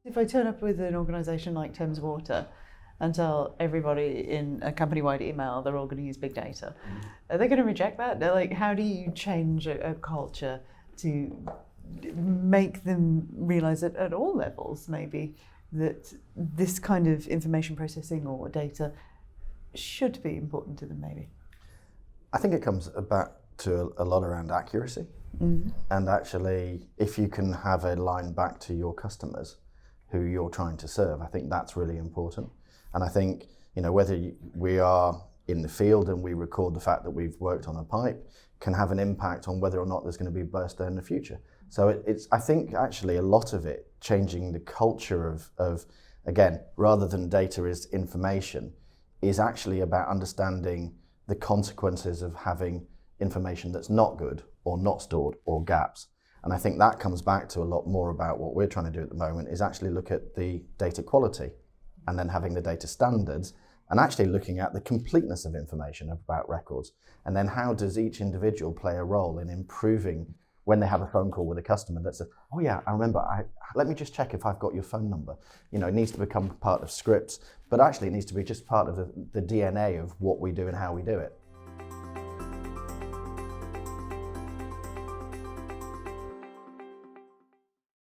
If I turn up with an organisation like Thames Water and tell everybody in a company-wide email they're all going to use big data, are they going to reject that? They're like, how do you change a culture to make them realise that at all levels, maybe, that this kind of information processing or data should be important to them, maybe? I think it comes back to a lot around accuracy. And actually, if you can have a line back to your customers who you're trying to serve, I think that's really important. And I think, whether we are in the field and we record the fact that we've worked on a pipe can have an impact on whether or not there's going to be burst there in the future. So I think actually a lot of it changing the culture of again, rather than data is information, is actually about understanding the consequences of having information that's not good or not stored or gaps. And I think that comes back to a lot more about what we're trying to do at the moment is actually look at the data quality and then having the data standards and actually looking at the completeness of information about records. And then how does each individual play a role in improving when they have a phone call with a customer that says, oh yeah, I remember, let me just check if I've got your phone number. It needs to become part of scripts, but actually it needs to be just part of the DNA of what we do and how we do it.